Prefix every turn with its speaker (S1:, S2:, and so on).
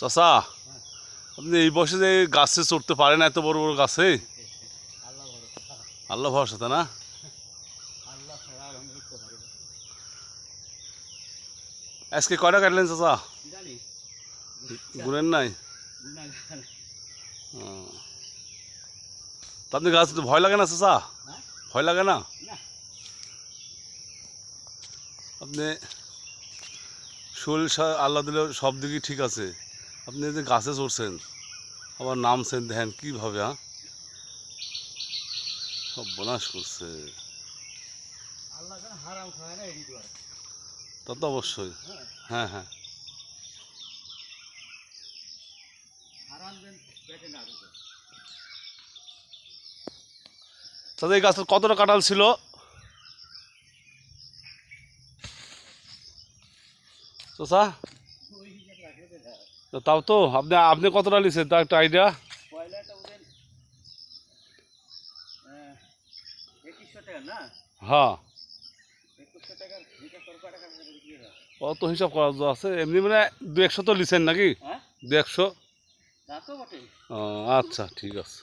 S1: চাচা, আপনি এই বয়সে যে গাছে চড়তে পারেন, এত বড় বড় গাছে? আল্লাহ ভরসা, তা না? আজকে কয়টা কাটলেন চাচা? গুনেন নাই? তা আপনি গাছ ভয় লাগে না চাচা? ভয় লাগে না? আপনি শরীর আল্লাহ দিলে সব দিকই ঠিক আছে, আপনি যে গাছে চড়ছেন আবার নামছেন, দেখেন কীভাবে, হ্যাঁ সব বনাশ করছে। তা তো অবশ্যই। হ্যাঁ হ্যাঁ। তাদের এই গাছের কতটা কাঁঠাল ছিল চাচা? তাও তো আপনি আপনি কতটা নিছেন তার একটা আইডিয়া? হ্যাঁ, অত হিসাব করা আছে এমনি, মানে 200 তো লিছেন নাকি? 200? ও আচ্ছা, ঠিক আছে।